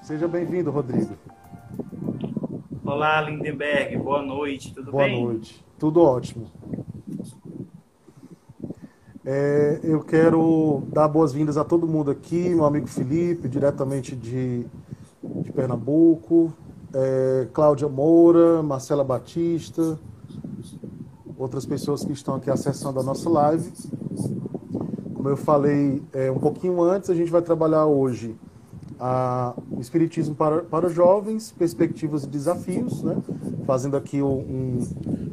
Seja bem-vindo, Rodrigo. Olá, Lindenberg, boa noite, tudo Boa bem? noite. Tudo ótimo. Eu quero dar boas-vindas a todo mundo aqui, meu amigo Felipe, diretamente de Pernambuco, Cláudia Moura, Marcela Batista, outras pessoas que estão aqui acessando a nossa live. Como eu falei um pouquinho antes, a gente vai trabalhar hoje o Espiritismo para jovens, perspectivas e desafios, né? Fazendo aqui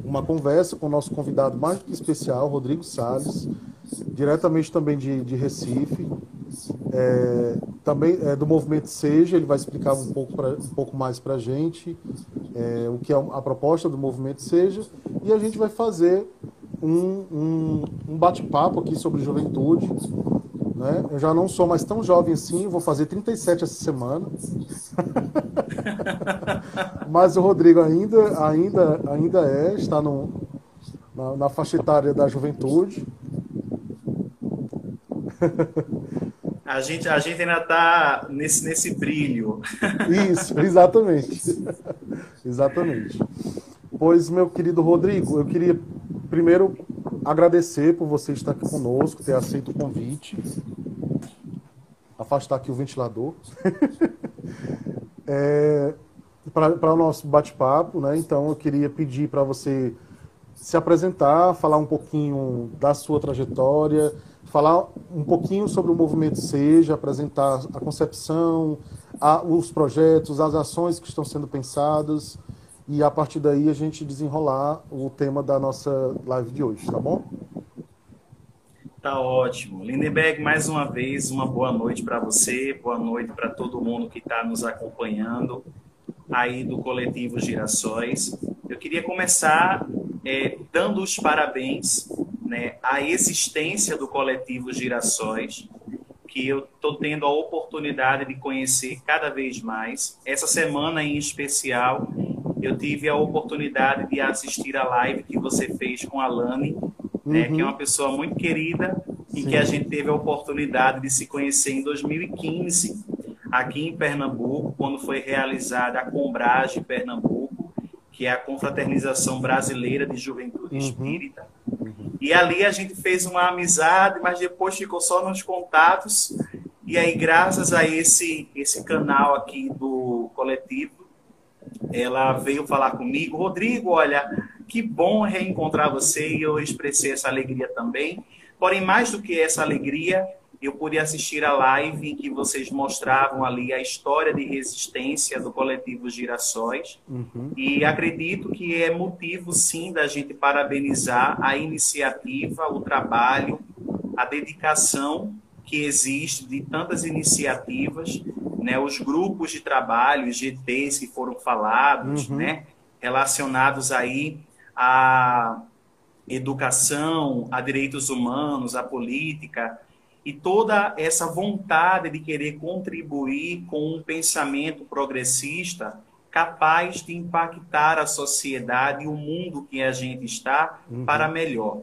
uma conversa com o nosso convidado mais do que especial, Rodrigo Salles, diretamente também de Recife, também do Movimento Seja. Ele vai explicar um pouco mais para a gente o que é a proposta do Movimento Seja, e a gente vai fazer um bate-papo aqui sobre juventude, né? Eu já não sou mais tão jovem assim, vou fazer 37 essa semana. Mas o Rodrigo ainda está na faixa etária da juventude. A gente ainda está nesse brilho. Isso, exatamente. Exatamente. Pois, meu querido Rodrigo, eu queria primeiro agradecer por você estar aqui conosco, ter aceito o convite. Afastar aqui o ventilador. Para o nosso bate-papo, né? Então eu queria pedir para você se apresentar, falar um pouquinho da sua trajetória, falar um pouquinho sobre o Movimento Seja, apresentar a concepção, os projetos, as ações que estão sendo pensadas, e a partir daí a gente desenrolar o tema da nossa live de hoje, tá bom? Tá ótimo. Lindenberg, mais uma vez, uma boa noite para você, boa noite para todo mundo que está nos acompanhando aí do Coletivo Girassóis. Eu queria começar dando os parabéns, né, à existência do Coletivo Girassóis, que eu estou tendo a oportunidade de conhecer cada vez mais. Essa semana, em especial, eu tive a oportunidade de assistir a live que você fez com a Lani, né, que é uma pessoa muito querida e que a Sim. gente teve a oportunidade de se conhecer em 2015, aqui em Pernambuco, quando foi realizada a Combrage Pernambuco, que é a Confraternização Brasileira de Juventude Uhum. Espírita. E ali a gente fez uma amizade, mas depois ficou só nos contatos. E aí, graças a esse canal aqui do coletivo, ela veio falar comigo: Rodrigo, olha, que bom reencontrar você, e eu expressei essa alegria também. Porém, mais do que essa alegria, eu pude assistir a live em que vocês mostravam ali a história de resistência do coletivo Girassóis, e acredito que é motivo, sim, da gente parabenizar a iniciativa, o trabalho, a dedicação que existe de tantas iniciativas, né, os grupos de trabalho, os GTs que foram falados, Uhum. né, relacionados aí à educação, a direitos humanos, à política, e toda essa vontade de querer contribuir com um pensamento progressista capaz de impactar a sociedade e o mundo que a gente está para melhor.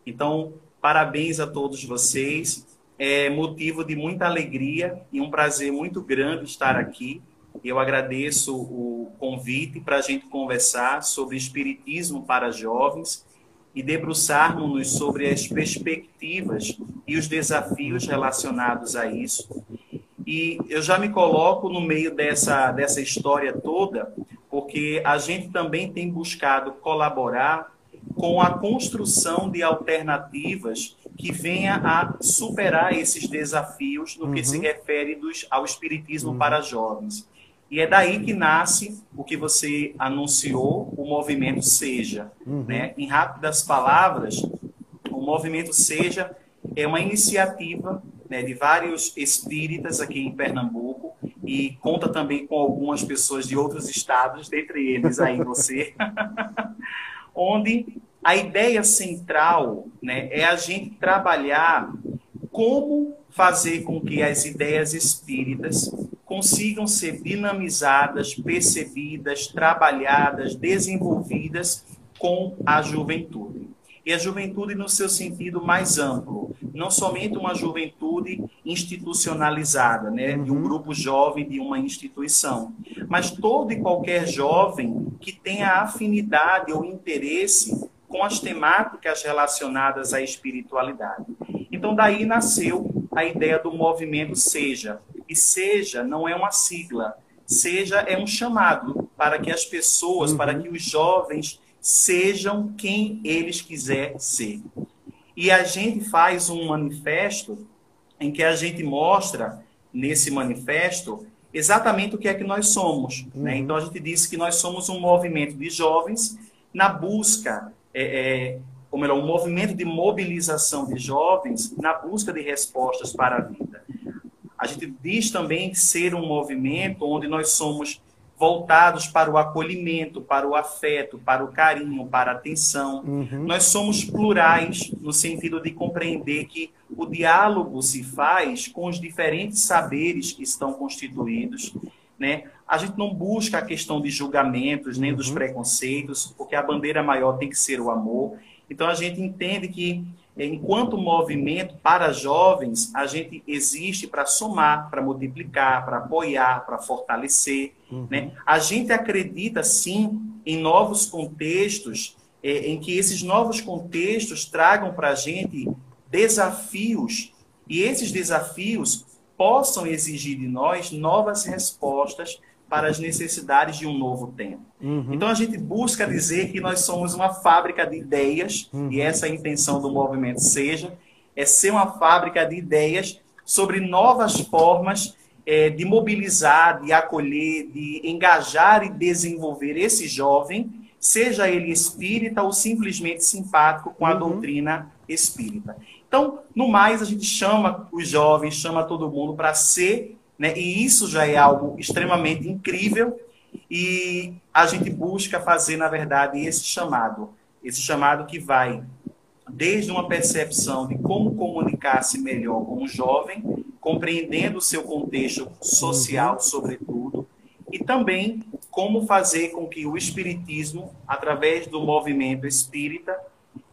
Então, parabéns a todos vocês. É motivo de muita alegria e um prazer muito grande estar aqui. Eu agradeço o convite para a gente conversar sobre espiritismo para jovens e debruçarmos-nos sobre as perspectivas e os desafios relacionados a isso. E eu já me coloco no meio dessa história toda, porque a gente também tem buscado colaborar com a construção de alternativas que venha a superar esses desafios no que se refere ao espiritismo para jovens. E é daí que nasce o que você anunciou, o Movimento Seja. Né? Em rápidas palavras, o Movimento Seja é uma iniciativa, né, de vários espíritas aqui em Pernambuco, e conta também com algumas pessoas de outros estados, dentre eles aí você, onde a ideia central, né, é a gente trabalhar como fazer com que as ideias espíritas consigam ser dinamizadas, percebidas, trabalhadas, desenvolvidas com a juventude. e a juventude no seu sentido mais amplo. Não somente uma juventude institucionalizada, né, de um grupo jovem de uma instituição, mas todo e qualquer jovem que tenha afinidade ou interesse com as temáticas relacionadas à espiritualidade. Então, daí nasceu a ideia do movimento Seja. E Seja não é uma sigla, Seja é um chamado para que as pessoas, para que os jovens sejam quem eles quiserem ser. E a gente faz um manifesto em que a gente mostra, nesse manifesto, exatamente o que é que nós somos. Né? Então, a gente disse que nós somos um movimento de jovens na busca, ou melhor, um movimento de mobilização de jovens na busca de respostas para a vida. A gente diz também ser um movimento onde nós somos voltados para o acolhimento, para o afeto, para o carinho, para a atenção. Nós somos plurais no sentido de compreender que o diálogo se faz com os diferentes saberes que estão constituídos, né? A gente não busca a questão de julgamentos, nem dos preconceitos, porque a bandeira maior tem que ser o amor. Então, a gente entende que, enquanto movimento para jovens, a gente existe para somar, para multiplicar, para apoiar, para fortalecer. Né? A gente acredita, sim, em novos contextos, em que esses novos contextos tragam para a gente desafios, e esses desafios possam exigir de nós novas respostas para as necessidades de um novo tempo. Então, a gente busca dizer que nós somos uma fábrica de ideias, e essa é a intenção do movimento Seja, é ser uma fábrica de ideias sobre novas formas de mobilizar, de acolher, de engajar e desenvolver esse jovem, seja ele espírita ou simplesmente simpático com a doutrina espírita. Então, no mais, a gente chama os jovens, chama todo mundo para ser, né? E isso já é algo extremamente incrível, e a gente busca fazer, na verdade, esse chamado que vai desde uma percepção de como comunicar-se melhor com o jovem, compreendendo o seu contexto social, sobretudo, e também como fazer com que o espiritismo, através do movimento espírita,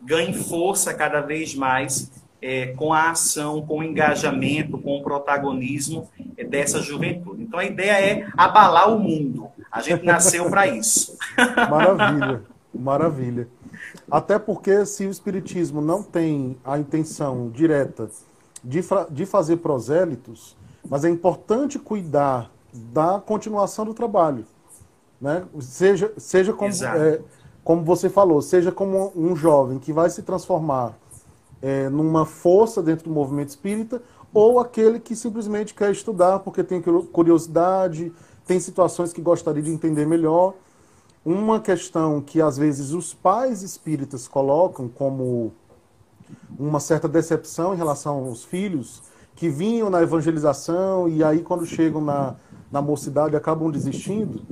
ganhe força cada vez mais com a ação, com o engajamento, com o protagonismo dessa juventude. Então, a ideia é abalar o mundo. A gente nasceu para isso. Maravilha, maravilha. Até porque, se o espiritismo não tem a intenção direta de fazer prosélitos, mas é importante cuidar da continuação do trabalho. Né? Seja como, como você falou, seja como um jovem que vai se transformar numa força dentro do movimento espírita, ou aquele que simplesmente quer estudar porque tem curiosidade, tem situações que gostaria de entender melhor. Uma questão que às vezes os pais espíritas colocam como uma certa decepção em relação aos filhos, que vinham na evangelização e aí quando chegam na mocidade acabam desistindo,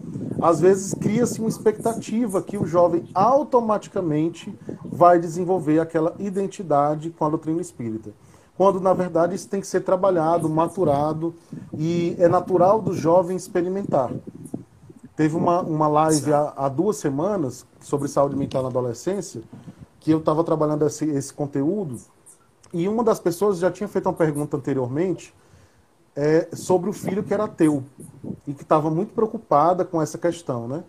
às vezes cria-se uma expectativa que o jovem automaticamente vai desenvolver aquela identidade com a doutrina espírita. Quando, na verdade, isso tem que ser trabalhado, maturado, e é natural do jovem experimentar. Teve uma live há 2 semanas sobre saúde mental na adolescência, que eu estava trabalhando esse conteúdo, e uma das pessoas já tinha feito uma pergunta anteriormente sobre o filho que era ateu, e que estava muito preocupada com essa questão, né?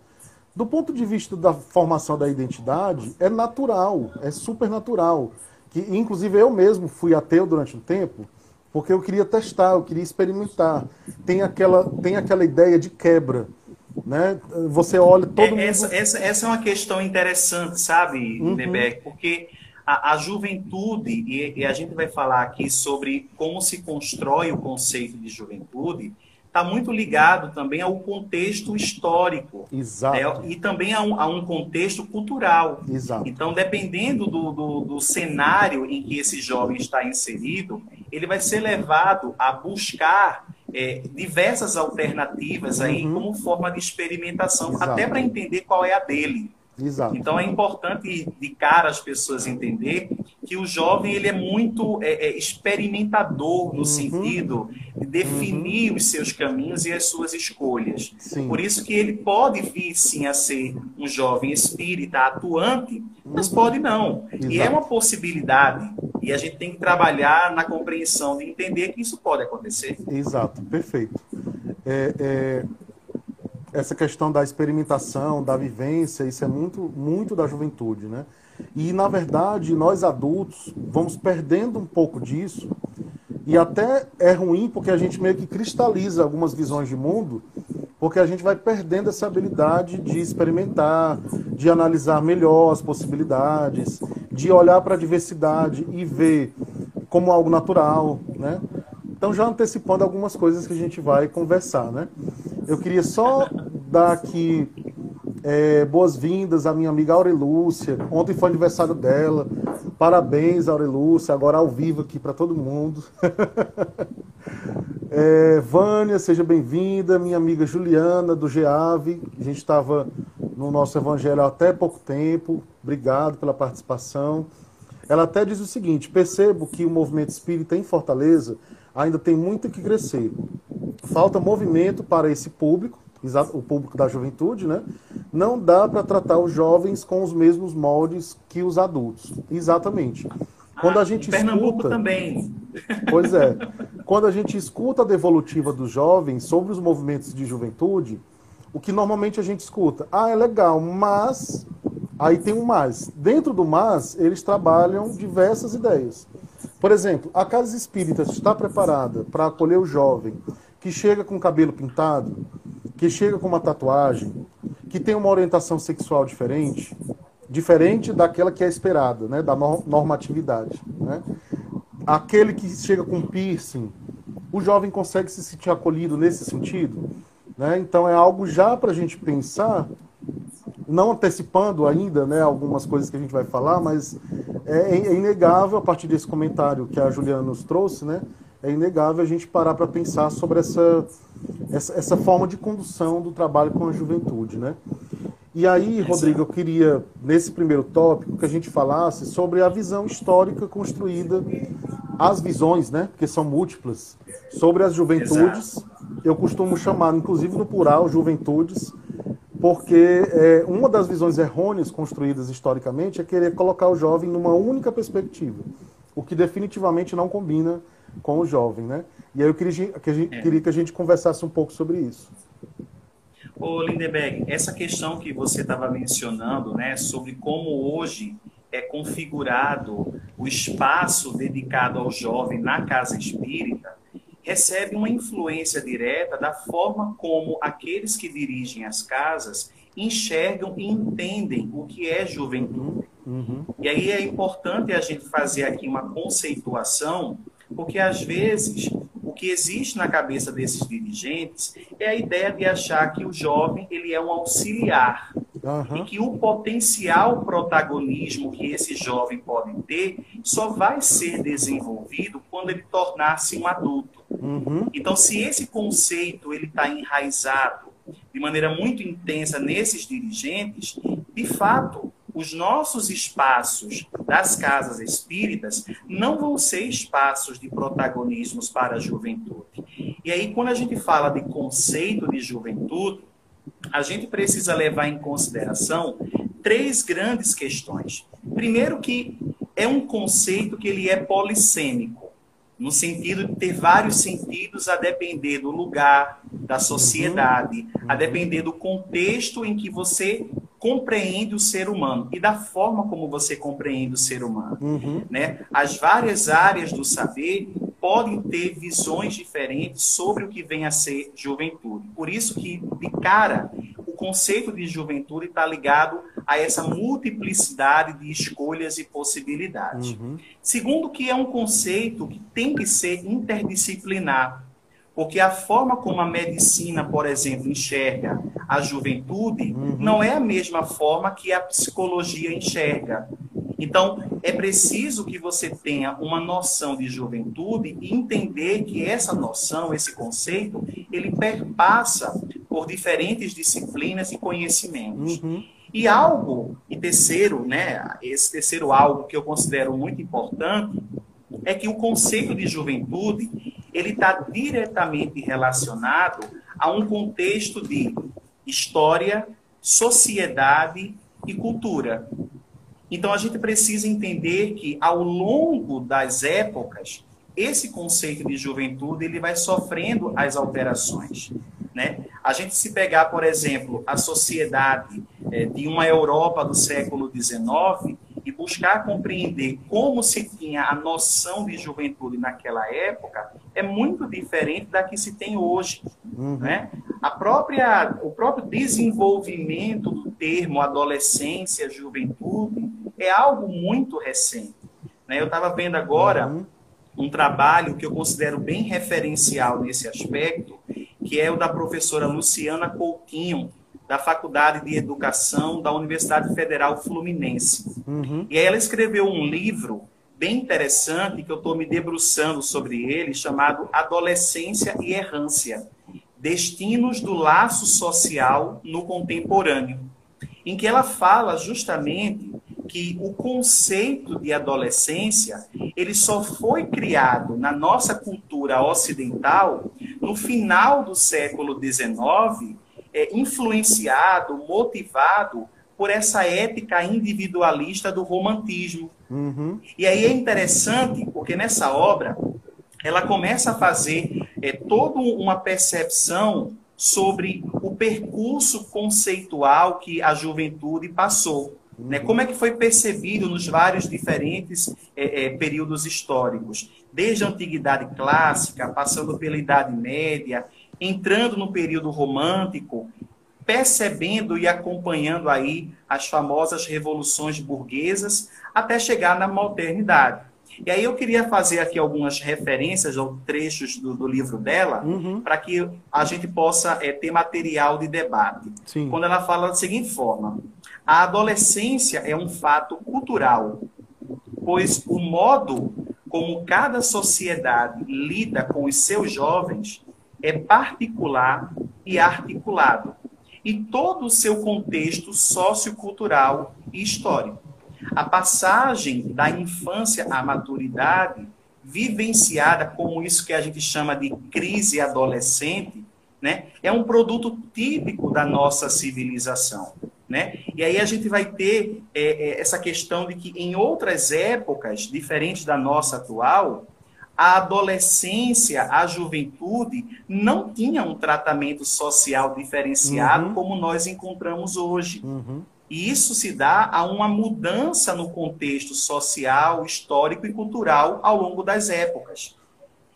Do ponto de vista da formação da identidade, é natural, é super natural. Que, inclusive, eu mesmo fui ateu durante um tempo, porque eu queria testar, eu queria experimentar. Tem aquela ideia de quebra, né? Você olha todo mundo... Essa é uma questão interessante, sabe, Nebeck? Porque a juventude, e a gente vai falar aqui sobre como se constrói o conceito de juventude, está muito ligado também ao contexto histórico. Exato. Né? E também a um contexto cultural. Exato. Então, dependendo do cenário em que esse jovem está inserido, ele vai ser levado a buscar diversas alternativas aí como forma de experimentação, Exato. Até para entender qual é a dele. Exato. Então, é importante de cara as pessoas entender que o jovem ele é muito experimentador no sentido de definir os seus caminhos e as suas escolhas. Sim. Por isso que ele pode vir, sim, a ser um jovem espírita atuante, mas pode não. Exato. E é uma possibilidade. E a gente tem que trabalhar na compreensão de entender que isso pode acontecer. Exato, perfeito. Essa questão da experimentação, da vivência, isso é muito, muito da juventude, né? E, na verdade, nós adultos vamos perdendo um pouco disso, e até é ruim porque a gente meio que cristaliza algumas visões de mundo, porque a gente vai perdendo essa habilidade de experimentar, de analisar melhor as possibilidades, de olhar para a diversidade e ver como algo natural, né? Então, já antecipando algumas coisas que a gente vai conversar, né? Eu queria só dar aqui boas-vindas à minha amiga Aurelúcia. Ontem foi aniversário dela. Parabéns, Aurelúcia, agora ao vivo aqui para todo mundo. Vânia, seja bem-vinda. Minha amiga Juliana, do GEAV. A gente estava no nosso evangelho há até pouco tempo. Obrigado pela participação. Ela até diz o seguinte: percebo que o movimento espírita em Fortaleza ainda tem muito que crescer. Falta movimento para esse público, o público da juventude, né? Não dá para tratar os jovens com os mesmos moldes que os adultos. Exatamente. Quando a gente Pernambuco escuta, também. Pois é. Quando a gente escuta a devolutiva dos jovens sobre os movimentos de juventude, o que normalmente a gente escuta, é legal, mas... Aí tem um mas. Dentro do mas, eles trabalham diversas ideias. Por exemplo, a Casa Espírita está preparada para acolher o jovem que chega com o cabelo pintado, que chega com uma tatuagem, que tem uma orientação sexual diferente daquela que é esperada, né, da normatividade, né? Aquele que chega com piercing, o jovem consegue se sentir acolhido nesse sentido, né? Então é algo já para a gente pensar, não antecipando ainda, né, algumas coisas que a gente vai falar, mas é inegável, a partir desse comentário que a Juliana nos trouxe, né, é inegável a gente parar para pensar sobre essa forma de condução do trabalho com a juventude, né? E aí, Rodrigo, eu queria, nesse primeiro tópico, que a gente falasse sobre a visão histórica construída, as visões, né, porque são múltiplas, sobre as juventudes. Exato. Eu costumo chamar, inclusive no plural, juventudes, porque uma das visões errôneas construídas historicamente é querer colocar o jovem numa única perspectiva, o que definitivamente não combina com o jovem, né? E aí eu queria que a gente conversasse um pouco sobre isso. Ô, Lindenberg, essa questão que você estava mencionando, né, sobre como hoje é configurado o espaço dedicado ao jovem na casa espírita, recebe uma influência direta da forma como aqueles que dirigem as casas enxergam e entendem o que é juventude. Uhum. E aí é importante a gente fazer aqui uma conceituação, porque às vezes o que existe na cabeça desses dirigentes é a ideia de achar que o jovem ele é um auxiliar. Uhum. E que o potencial protagonismo que esse jovem pode ter só vai ser desenvolvido quando ele tornar-se um adulto. Uhum. Então, se esse conceito ele está enraizado de maneira muito intensa nesses dirigentes, de fato, os nossos espaços das casas espíritas não vão ser espaços de protagonismos para a juventude. E aí, quando a gente fala de conceito de juventude, a gente precisa levar em consideração 3 grandes questões. Primeiro que é um conceito que ele é polissêmico, no sentido de ter vários sentidos a depender do lugar, da sociedade, a depender do contexto em que você compreende o ser humano e da forma como você compreende o ser humano. Né? As várias áreas do saber podem ter visões diferentes sobre o que vem a ser juventude. Por isso que, de cara, o conceito de juventude está ligado a essa multiplicidade de escolhas e possibilidades. Segundo, que é um conceito que tem que ser interdisciplinar, porque a forma como a medicina, por exemplo, enxerga a juventude não é a mesma forma que a psicologia enxerga. Então, é preciso que você tenha uma noção de juventude e entender que essa noção, esse conceito, ele perpassa por diferentes disciplinas e conhecimentos. E terceiro, né, esse terceiro algo que eu considero muito importante, é que o conceito de juventude, ele está diretamente relacionado a um contexto de história, sociedade e cultura. Então, a gente precisa entender que, ao longo das épocas, esse conceito de juventude ele vai sofrendo as alterações, né? A gente se pegar, por exemplo, a sociedade de uma Europa do século XIX e buscar compreender como se tinha a noção de juventude naquela época, é muito diferente da que se tem hoje, né? O próprio desenvolvimento do termo adolescência, juventude, é algo muito recente, né? Eu estava vendo agora um trabalho que eu considero bem referencial nesse aspecto, que é o da professora Luciana Coutinho, da Faculdade de Educação da Universidade Federal Fluminense. E aí ela escreveu um livro bem interessante, que eu estou me debruçando sobre ele, chamado Adolescência e Errância, Destinos do Laço Social no Contemporâneo, em que ela fala justamente que o conceito de adolescência ele só foi criado na nossa cultura ocidental no final do século XIX, influenciado, motivado por essa ética individualista do romantismo. E aí é interessante, porque nessa obra ela começa a fazer toda uma percepção sobre o percurso conceitual que a juventude passou. Né? Como é que foi percebido nos vários diferentes períodos históricos, desde a Antiguidade Clássica, passando pela Idade Média, entrando no período romântico, percebendo e acompanhando aí as famosas revoluções burguesas, até chegar na modernidade. E aí eu queria fazer aqui algumas referências ou trechos do livro dela, para que a gente possa ter material de debate. Sim. Quando ela fala da seguinte forma: a adolescência é um fato cultural, pois o modo como cada sociedade lida com os seus jovens é particular e articulado, e todo o seu contexto sociocultural e histórico. A passagem da infância à maturidade, vivenciada como isso que a gente chama de crise adolescente, né, é um produto típico da nossa civilização. Né? E aí a gente vai ter essa questão de que em outras épocas, diferentes da nossa atual, a adolescência, a juventude, não tinha um tratamento social diferenciado como nós encontramos hoje. E isso se dá a uma mudança no contexto social, histórico e cultural ao longo das épocas.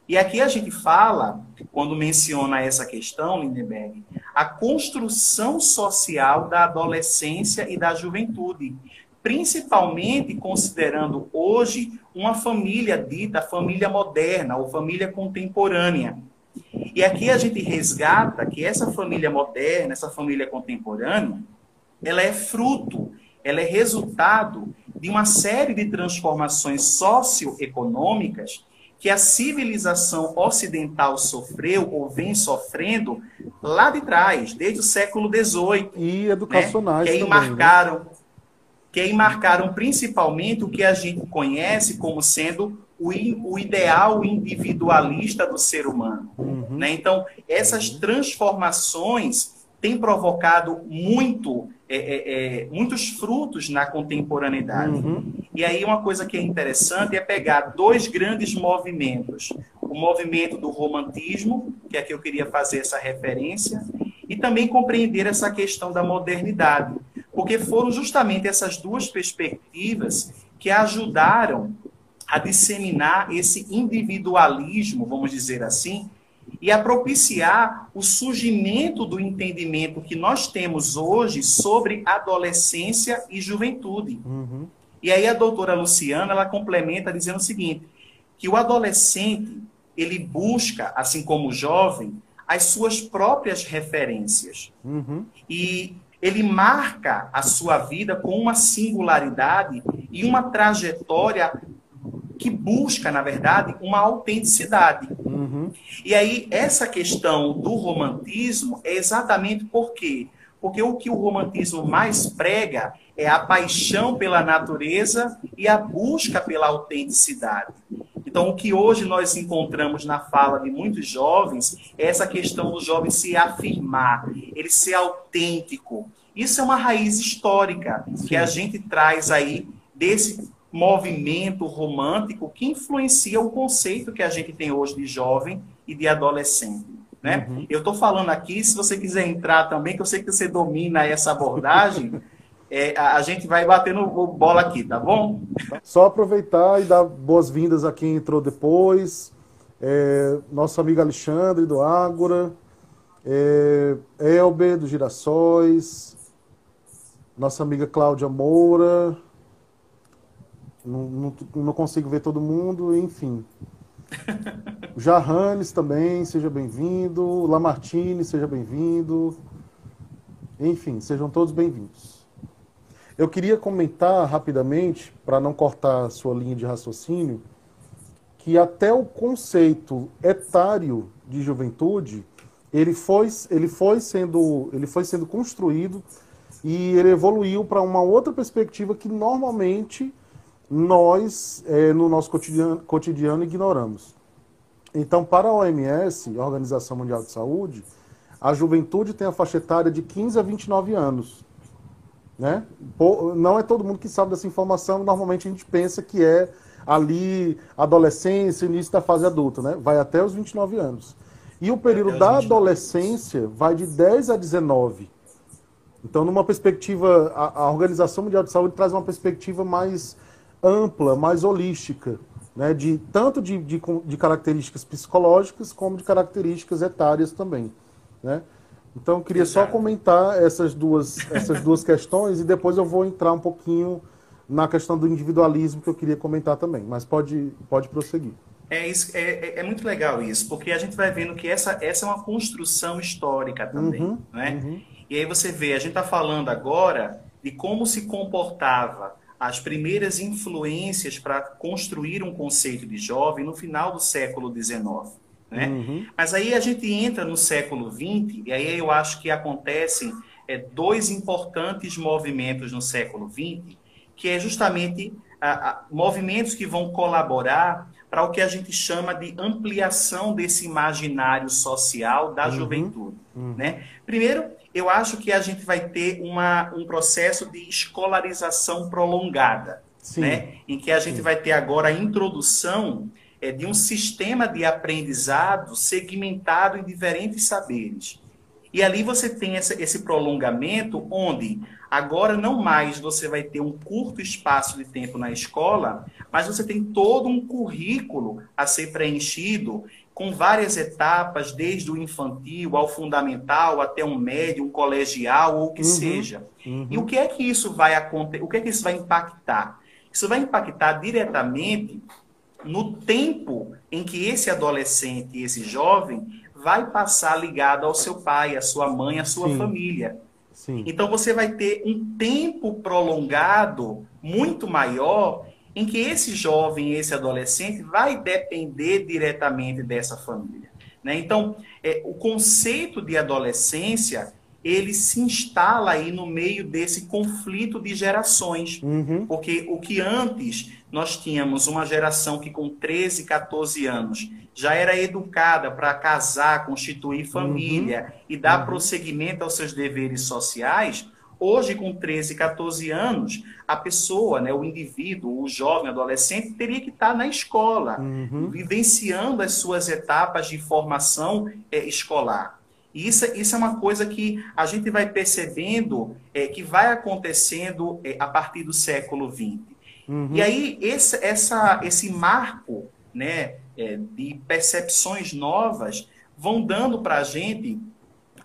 E aqui a gente fala, quando menciona essa questão, Lindenberg, a construção social da adolescência e da juventude, principalmente considerando hoje uma família dita família moderna ou família contemporânea. E aqui a gente resgata que essa família moderna, essa família contemporânea, ela é fruto, ela é resultado de uma série de transformações socioeconômicas que a civilização ocidental sofreu ou vem sofrendo lá de trás, desde o século XVIII. E educacionais né? Que aí marcaram principalmente o que a gente conhece como sendo o ideal individualista do ser humano. Né? Então, essas transformações têm provocado muitos frutos na contemporaneidade. E aí uma coisa que é interessante é pegar dois grandes movimentos. O movimento do romantismo, que é que eu queria fazer essa referência, e também compreender essa questão da modernidade. Porque foram justamente essas duas perspectivas que ajudaram a disseminar esse individualismo, vamos dizer assim, e a propiciar o surgimento do entendimento que nós temos hoje sobre adolescência e juventude. E aí a doutora Luciana, ela complementa dizendo o seguinte, que o adolescente, ele busca, assim como o jovem, as suas próprias referências. E ele marca a sua vida com uma singularidade e uma trajetória que busca, na verdade, uma autenticidade. E aí, essa questão do romantismo é exatamente por quê? Porque o que o romantismo mais prega é a paixão pela natureza e a busca pela autenticidade. Então, o que hoje nós encontramos na fala de muitos jovens é essa questão do jovem se afirmar, ele ser autêntico. Isso é uma raiz histórica que a gente traz aí desse movimento romântico que influencia o conceito que a gente tem hoje de jovem e de adolescente. Né? Eu estou falando aqui, se você quiser entrar também, que eu sei que você domina essa abordagem, a gente vai batendo bola aqui, tá bom? Só aproveitar e dar boas-vindas a quem entrou depois. Nosso amigo Alexandre, do Ágora. Elber, do Girassóis. Nossa amiga Cláudia Moura. Não consigo ver todo mundo, enfim. Jarranes também, seja bem-vindo. Lamartine, seja bem-vindo. Enfim, sejam todos bem-vindos. Eu queria comentar rapidamente, para não cortar a sua linha de raciocínio, que até o conceito etário de juventude, ele foi sendo construído e ele evoluiu para uma outra perspectiva que normalmente nós, no nosso cotidiano, ignoramos. Então, para a OMS, a Organização Mundial de Saúde, a juventude tem a faixa etária de 15 a 29 anos. Né? Não é todo mundo que sabe dessa informação, normalmente a gente pensa que é ali adolescência, início da fase adulta, né? Vai até os 29 anos. E o período da adolescência vai de 10 a 19. Então, numa perspectiva, a Organização Mundial de Saúde traz uma perspectiva mais ampla, mais holística, né? Tanto de características psicológicas como de características etárias também, né? Então, eu queria só comentar essas duas questões e depois eu vou entrar um pouquinho na questão do individualismo que eu queria comentar também. Mas pode prosseguir. É muito legal isso, porque a gente vai vendo que essa é uma construção histórica também. Né? E aí você vê, a gente está falando agora de como se comportava as primeiras influências para construir um conceito de jovem no final do século XIX. Né? Mas aí a gente entra no século XX, e aí eu acho que acontecem dois importantes movimentos no século XX, que é justamente movimentos que vão colaborar para o que a gente chama de ampliação desse imaginário social da juventude. Né? Primeiro, eu acho que a gente vai ter um processo de escolarização prolongada, né? Em que a gente vai ter agora a introdução de um sistema de aprendizado segmentado em diferentes saberes. E ali você tem esse prolongamento onde agora não mais você vai ter um curto espaço de tempo na escola, mas você tem todo um currículo a ser preenchido com várias etapas, desde o infantil ao fundamental, até um médio, um colegial, ou o que seja. E o que é que isso vai acontecer? O que é que isso vai impactar? Isso vai impactar diretamente no tempo em que esse adolescente, esse jovem, vai passar ligado ao seu pai, à sua mãe, à sua família. Então você vai ter um tempo prolongado, muito maior, em que esse jovem, esse adolescente, vai depender diretamente dessa família. Né? Então, o conceito de adolescência, ele se instala aí no meio desse conflito de gerações. Porque o que antes nós tínhamos uma geração que com 13, 14 anos já era educada para casar, constituir família e dar prosseguimento aos seus deveres sociais, hoje com 13, 14 anos, a pessoa, né, o indivíduo, o jovem, adolescente, teria que estar na escola, vivenciando as suas etapas de formação escolar. E isso é uma coisa que a gente vai percebendo que vai acontecendo a partir do século XX. E aí, esse marco, né, de percepções novas vão dando para a gente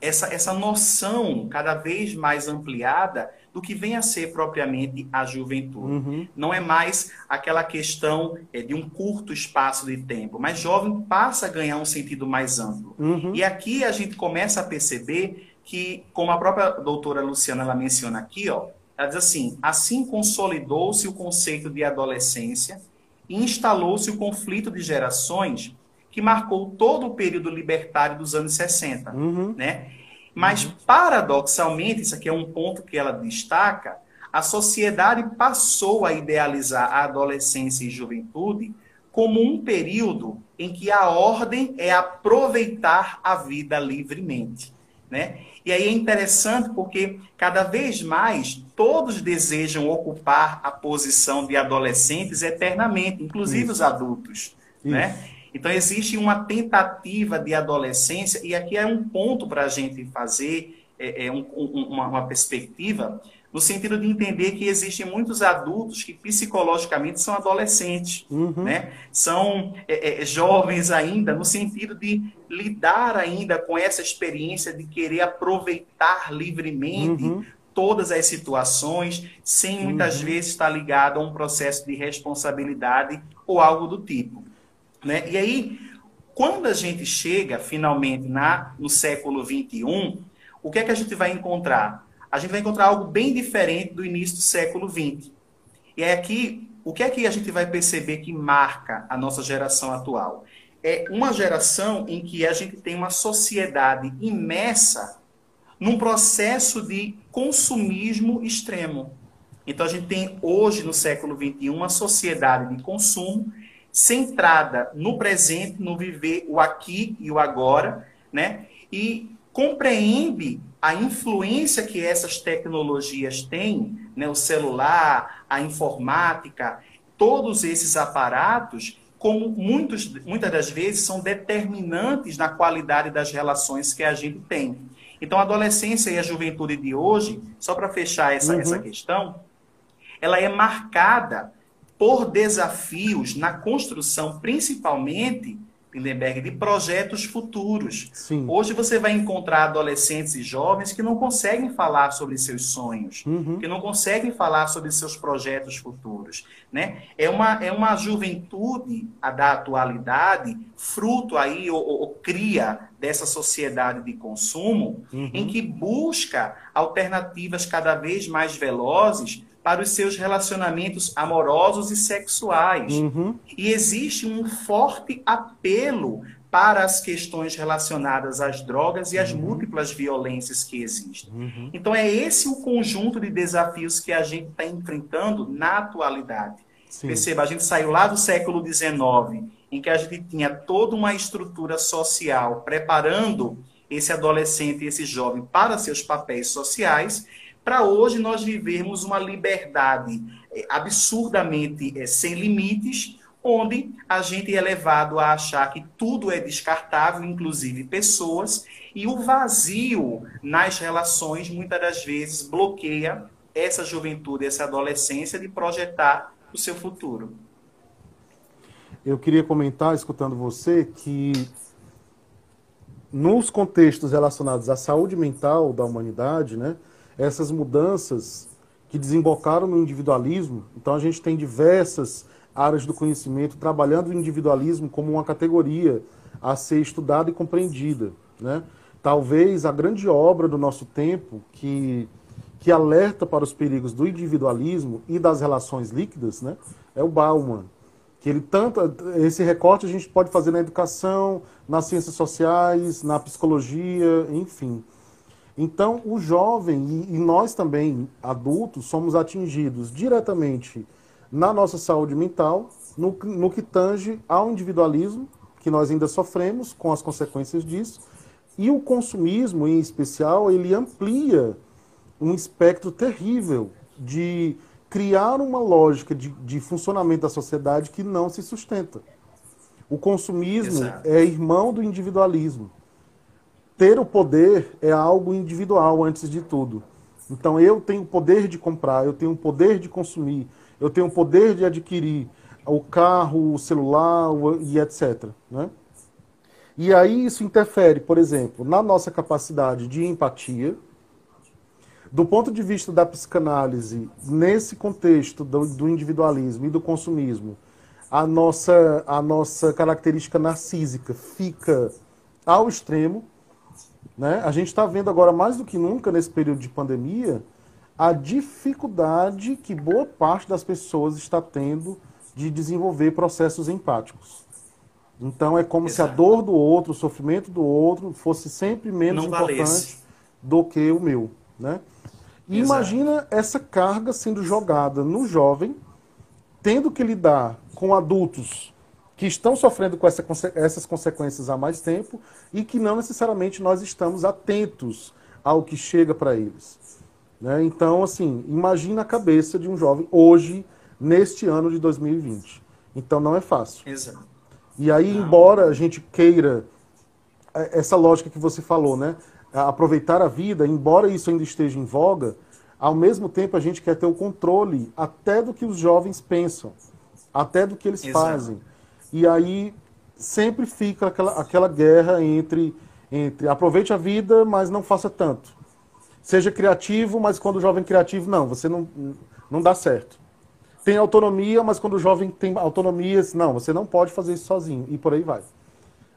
essa noção cada vez mais ampliada do que vem a ser propriamente a juventude. Não é mais aquela questão de um curto espaço de tempo, mas jovem passa a ganhar um sentido mais amplo. E aqui a gente começa a perceber que, como a própria doutora Luciana ela menciona aqui, ó, ela diz assim consolidou-se o conceito de adolescência e instalou-se o conflito de gerações que marcou todo o período libertário dos anos 60. Né? Mas, paradoxalmente, isso aqui é um ponto que ela destaca, a sociedade passou a idealizar a adolescência e juventude como um período em que a ordem é aproveitar a vida livremente, né? E aí é interessante porque cada vez mais todos desejam ocupar a posição de adolescentes eternamente, inclusive os Isso, adultos, né? isso. Então existe uma tentativa de adolescência, e aqui é um ponto para a gente fazer uma perspectiva, no sentido de entender que existem muitos adultos que psicologicamente são adolescentes, Uhum, né? São jovens ainda, no sentido de lidar ainda com essa experiência de querer aproveitar livremente uhum, todas as situações, sem muitas uhum. vezes estar ligado a um processo de responsabilidade ou algo do tipo, né? E aí, quando a gente chega finalmente no século XXI, o que é que a gente vai encontrar? A gente vai encontrar algo bem diferente do início do século XX. E é aqui, o que é que a gente vai perceber que marca a nossa geração atual? É uma geração em que a gente tem uma sociedade imersa num processo de consumismo extremo. Então a gente tem hoje, no século XXI, uma sociedade de consumo centrada no presente, no viver o aqui e o agora, né? E compreende a influência que essas tecnologias têm, né? O celular, a informática, todos esses aparatos, como muitas das vezes são determinantes na qualidade das relações que a gente tem. Então, a adolescência e a juventude de hoje, só para fechar essa Uhum. questão, ela é marcada por desafios na construção, principalmente, Lindenberg, de projetos futuros. Sim. Hoje você vai encontrar adolescentes e jovens que não conseguem falar sobre seus sonhos, Uhum. que não conseguem falar sobre seus projetos futuros, né? É uma juventude da atualidade, fruto aí, ou cria dessa sociedade de consumo, em Uhum. que busca alternativas cada vez mais velozes para os seus relacionamentos amorosos e sexuais. Uhum. E existe um forte apelo para as questões relacionadas às drogas e às Uhum. múltiplas violências que existem. Uhum. Então, é esse o conjunto de desafios que a gente está enfrentando na atualidade. Sim. Perceba, a gente saiu lá do século XIX, em que a gente tinha toda uma estrutura social preparando esse adolescente e esse jovem para seus papéis sociais, para hoje nós vivermos uma liberdade absurdamente sem limites, onde a gente é levado a achar que tudo é descartável, inclusive pessoas, e o vazio nas relações muitas das vezes bloqueia essa juventude, essa adolescência de projetar o seu futuro. Eu queria comentar, escutando você, que nos contextos relacionados à saúde mental da humanidade, né, essas mudanças que desembocaram no individualismo, então a gente tem diversas áreas do conhecimento trabalhando o individualismo como uma categoria a ser estudada e compreendida, né? Talvez a grande obra do nosso tempo que alerta para os perigos do individualismo e das relações líquidas, né, é o Bauman, que ele tanto esse recorte a gente pode fazer na educação, nas ciências sociais, na psicologia, enfim. Então, o jovem e nós também, adultos, somos atingidos diretamente na nossa saúde mental, no que tange ao individualismo, que nós ainda sofremos com as consequências disso, e o consumismo, em especial, ele amplia um espectro terrível de criar uma lógica de funcionamento da sociedade que não se sustenta. O consumismo Exato. é irmão do individualismo. Ter o poder é algo individual antes de tudo. Então eu tenho o poder de comprar, eu tenho o poder de consumir, eu tenho o poder de adquirir o carro, o celular e etc. Né? E aí isso interfere, por exemplo, na nossa capacidade de empatia. Do ponto de vista da psicanálise, nesse contexto do individualismo e do consumismo, a nossa característica narcísica fica ao extremo. Né? A gente está vendo agora, mais do que nunca, nesse período de pandemia, a dificuldade que boa parte das pessoas está tendo de desenvolver processos empáticos. Então é como se a Exato. dor do outro, o sofrimento do outro, fosse sempre menos Não importante valesse. do que o meu. Né? E Exato. imagina essa carga sendo jogada no jovem, tendo que lidar com adultos que estão sofrendo com essas consequências há mais tempo e que não necessariamente nós estamos atentos ao que chega para eles. Né? Então, assim, imagina a cabeça de um jovem hoje, neste ano de 2020. Então, não é fácil. Exato. E aí, Não. embora a gente queira essa lógica que você falou, né? Aproveitar a vida, embora isso ainda esteja em voga, ao mesmo tempo a gente quer ter o controle até do que os jovens pensam, até do que eles Exato. fazem. E aí sempre fica aquela guerra entre aproveite a vida, mas não faça tanto. Seja criativo, mas quando o jovem é criativo, não, você não dá certo. Tem autonomia, mas quando o jovem tem autonomia, não, você não pode fazer isso sozinho. E por aí vai.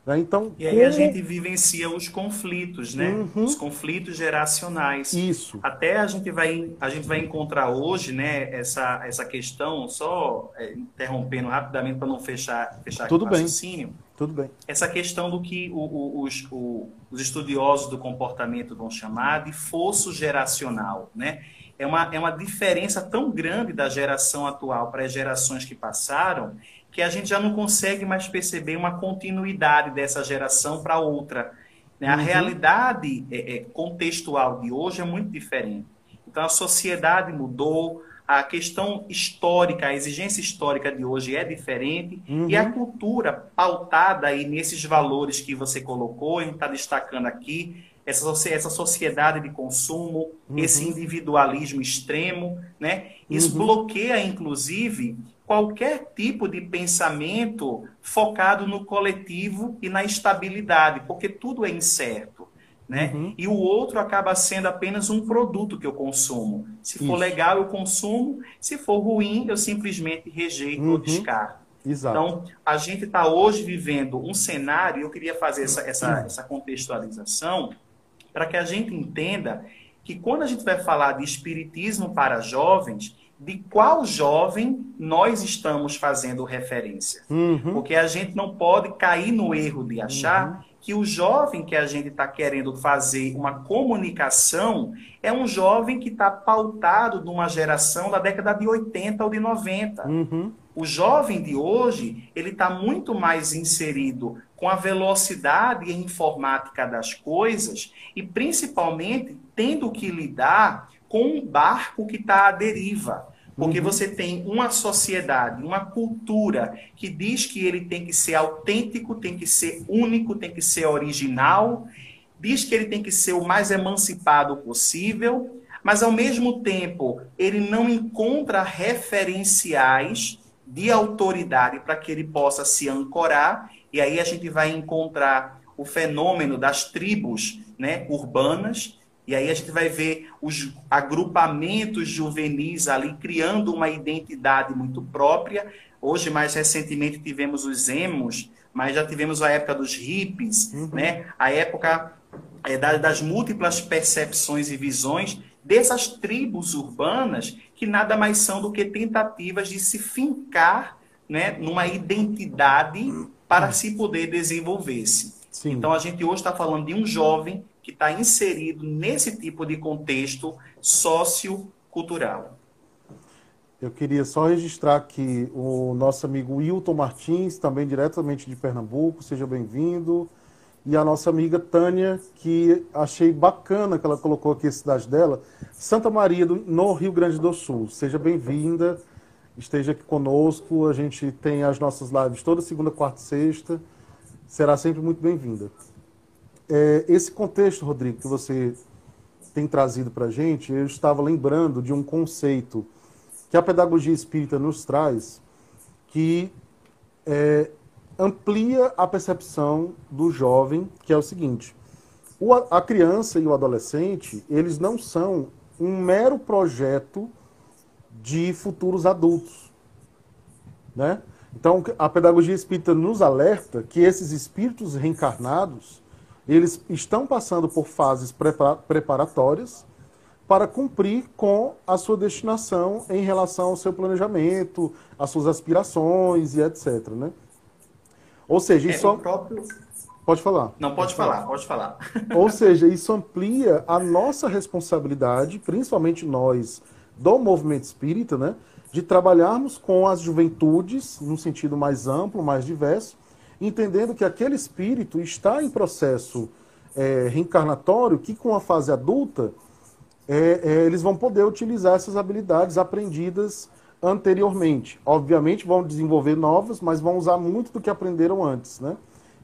Né? Então, E aí a gente vivencia os conflitos, né? Uhum. Os conflitos geracionais. Isso. Até a gente vai encontrar hoje, né, essa questão, só interrompendo rapidamente para não fechar Tudo o bem. raciocínio, Tudo bem. essa questão do que os estudiosos do comportamento vão chamar de fosso geracional, né? É uma diferença tão grande da geração atual para as gerações que passaram, que a gente já não consegue mais perceber uma continuidade dessa geração para outra. Né? A realidade contextual de hoje é muito diferente. Então, a sociedade mudou, a questão histórica, a exigência histórica de hoje é diferente, e a cultura pautada aí nesses valores que você colocou, a gente está destacando aqui, essa sociedade de consumo, esse individualismo extremo, né? Isso bloqueia, inclusive, qualquer tipo de pensamento focado no coletivo e na estabilidade, porque tudo é incerto. Né? E o outro acaba sendo apenas um produto que eu consumo. Se for legal, eu consumo. Se for ruim, eu simplesmente rejeito ou descarto. Exato. Então, a gente está hoje vivendo um cenário, e eu queria fazer essa contextualização, para que a gente entenda que quando a gente vai falar de espiritismo para jovens, de qual jovem nós estamos fazendo referência. Porque a gente não pode cair no erro de achar que o jovem que a gente está querendo fazer uma comunicação é um jovem que está pautado numa geração da década de 80 ou de 90. O jovem de hoje, ele está muito mais inserido com a velocidade e informática das coisas e, principalmente, tendo que lidar com um barco que está à deriva. Porque você tem uma sociedade, uma cultura que diz que ele tem que ser autêntico, tem que ser único, tem que ser original, diz que ele tem que ser o mais emancipado possível, mas, ao mesmo tempo, ele não encontra referenciais de autoridade para que ele possa se ancorar, e aí a gente vai encontrar o fenômeno das tribos, né, urbanas, e aí a gente vai ver os agrupamentos juvenis ali criando uma identidade muito própria. Hoje, mais recentemente, tivemos os emos, mas já tivemos a época dos hippies, né? A época das múltiplas percepções e visões dessas tribos urbanas que nada mais são do que tentativas de se fincar, né, numa identidade para se poder desenvolver-se. Então, a gente hoje está falando de um jovem que está inserido nesse tipo de contexto sociocultural. Eu queria só registrar aqui o nosso amigo Wilton Martins, também diretamente de Pernambuco, seja bem-vindo. E a nossa amiga Tânia, que achei bacana que ela colocou aqui a cidade dela, Santa Maria, no Rio Grande do Sul. Seja bem-vinda, esteja aqui conosco. A gente tem as nossas lives toda segunda, quarta e sexta. Será sempre muito bem-vinda. Esse contexto, Rodrigo, que você tem trazido para a gente, eu estava lembrando de um conceito que a pedagogia espírita nos traz, que amplia a percepção do jovem, que é o seguinte: a criança e o adolescente, eles não são um mero projeto de futuros adultos, né? Então, a pedagogia espírita nos alerta que esses espíritos reencarnados, eles estão passando por fases preparatórias para cumprir com a sua destinação em relação ao seu planejamento, às suas aspirações e etc. Né? Ou seja, isso... Pode falar. Não, pode falar. Ou seja, isso amplia a nossa responsabilidade, principalmente nós do movimento espírita, né, de trabalharmos com as juventudes, num sentido mais amplo, mais diverso, entendendo que aquele espírito está em processo reencarnatório, que com a fase adulta, eles vão poder utilizar essas habilidades aprendidas anteriormente. Obviamente vão desenvolver novas, mas vão usar muito do que aprenderam antes, né?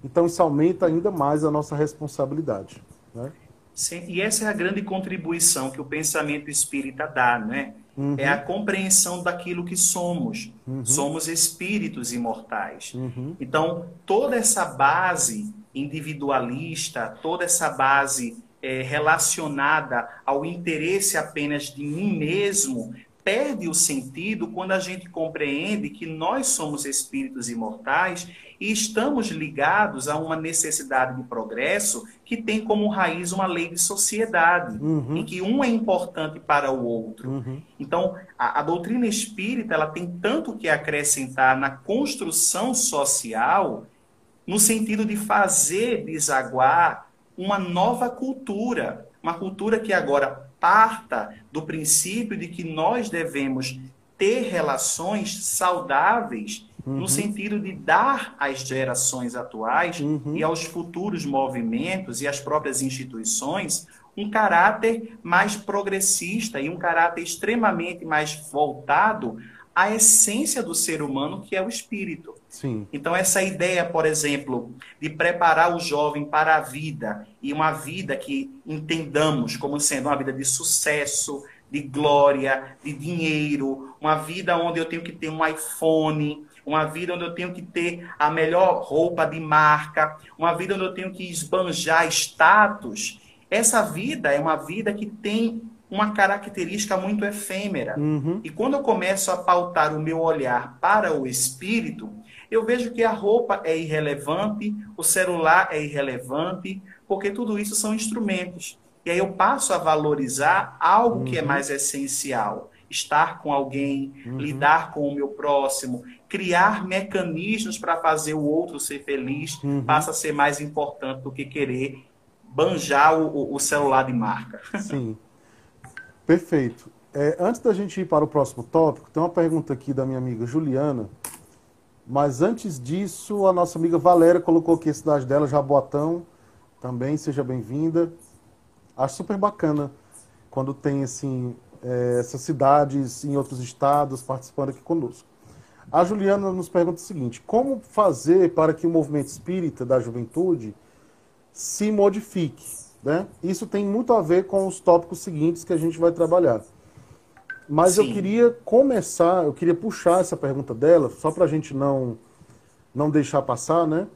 Então isso aumenta ainda mais a nossa responsabilidade, né? Sim, e essa é a grande contribuição que o pensamento espírita dá, né? É a compreensão daquilo que somos. Somos espíritos imortais. Então, toda essa base individualista, toda essa base relacionada ao interesse apenas de mim mesmo, perde o sentido quando a gente compreende que nós somos espíritos imortais e estamos ligados a uma necessidade de progresso que tem como raiz uma lei de sociedade, em que um é importante para o outro. Então, a doutrina espírita ela tem tanto que acrescentar na construção social, no sentido de fazer desaguar uma nova cultura, uma cultura que agora parta do princípio de que nós devemos ter relações saudáveis no sentido de dar às gerações atuais e aos futuros movimentos e às próprias instituições um caráter mais progressista e um caráter extremamente mais voltado à essência do ser humano, que é o espírito. Sim. Então, essa ideia, por exemplo, de preparar o jovem para a vida, e uma vida que entendamos como sendo uma vida de sucesso, de glória, de dinheiro, uma vida onde eu tenho que ter um iPhone, uma vida onde eu tenho que ter a melhor roupa de marca, uma vida onde eu tenho que esbanjar status. Essa vida é uma vida que tem uma característica muito efêmera. E quando eu começo a pautar o meu olhar para o espírito, eu vejo que a roupa é irrelevante, o celular é irrelevante, porque tudo isso são instrumentos. E aí eu passo a valorizar algo que é mais essencial. Estar com alguém, lidar com o meu próximo, criar mecanismos para fazer o outro ser feliz, passa a ser mais importante do que querer banjar o celular de marca. Sim. Perfeito. Antes da gente ir para o próximo tópico, tem uma pergunta aqui da minha amiga Juliana, mas antes disso, a nossa amiga Valéria colocou aqui a cidade dela, Jaboatão, também, seja bem-vinda. Acho super bacana quando tem, assim, essas cidades em outros estados participando aqui conosco. A Juliana nos pergunta o seguinte: como fazer para que o movimento espírita da juventude se modifique? Né? Isso tem muito a ver com os tópicos seguintes que a gente vai trabalhar. Mas eu queria puxar essa pergunta dela, só para a gente não deixar passar, né?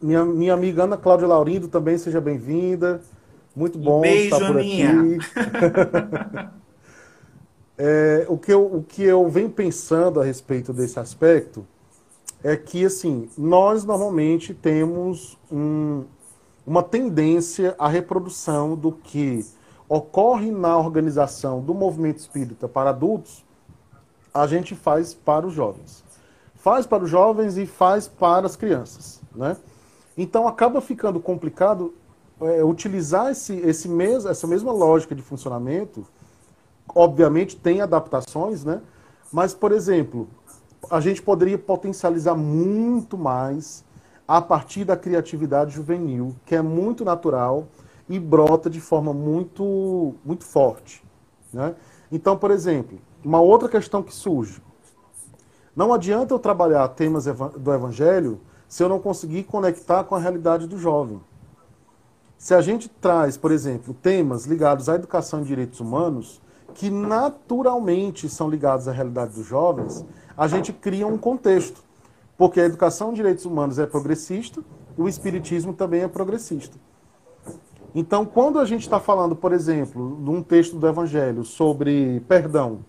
Minha amiga Ana Cláudia Laurindo também, seja bem-vinda. Muito bom estar por aqui. O que eu venho pensando a respeito desse aspecto é que, assim, nós normalmente temos uma tendência à reprodução do que ocorre na organização do movimento espírita para adultos, a gente faz para os jovens. Faz para os jovens e faz para as crianças, né? Então acaba ficando complicado utilizar essa mesma lógica de funcionamento. Obviamente tem adaptações, né? Mas, por exemplo, a gente poderia potencializar muito mais a partir da criatividade juvenil, que é muito natural e brota de forma muito, muito forte, né? Então, por exemplo, uma outra questão que surge: não adianta eu trabalhar temas do Evangelho se eu não conseguir conectar com a realidade do jovem. Se a gente traz, por exemplo, temas ligados à educação e direitos humanos, que naturalmente são ligados à realidade dos jovens, a gente cria um contexto. Porque a educação em direitos humanos é progressista e o espiritismo também é progressista. Então, quando a gente está falando, por exemplo, num texto do Evangelho sobre perdão,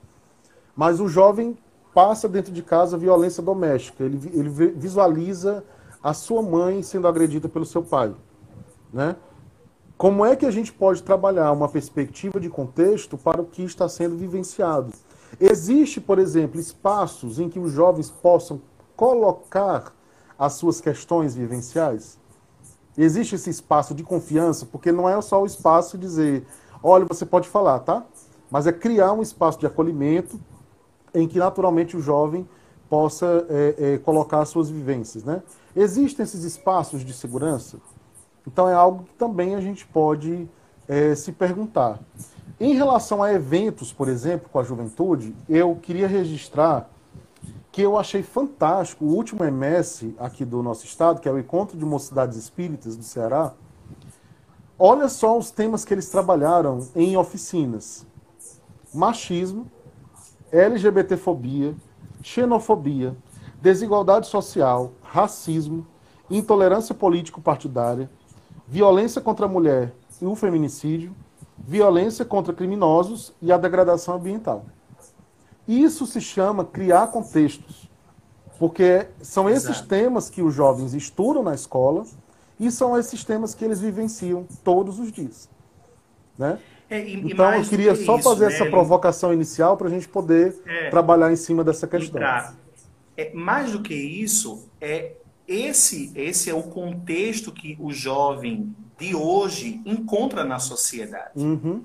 mas o jovem passa dentro de casa violência doméstica, ele visualiza a sua mãe sendo agredida pelo seu pai, né? Como é que a gente pode trabalhar uma perspectiva de contexto para o que está sendo vivenciado? Existe, por exemplo, espaços em que os jovens possam colocar as suas questões vivenciais? Existe esse espaço de confiança? Porque não é só o espaço de dizer, olha, você pode falar, tá? Mas é criar um espaço de acolhimento em que naturalmente o jovem possa colocar as suas vivências, né? Existem esses espaços de segurança? Então é algo que também a gente pode se perguntar. Em relação a eventos, por exemplo, com a juventude, eu queria registrar que eu achei fantástico o último MS aqui do nosso estado, que é o Encontro de Mocidades Espíritas do Ceará. Olha só os temas que eles trabalharam em oficinas: machismo, LGBTfobia, xenofobia, desigualdade social, racismo, intolerância político-partidária, violência contra a mulher e o feminicídio, violência contra criminosos e a degradação ambiental. Isso se chama criar contextos, porque são esses temas que os jovens estudam na escola e são esses temas que eles vivenciam todos os dias, né? Então eu queria só fazer essa provocação inicial para a gente poder trabalhar em cima dessa questão. Mais do que isso, esse é o contexto que o jovem de hoje encontra na sociedade. Uhum.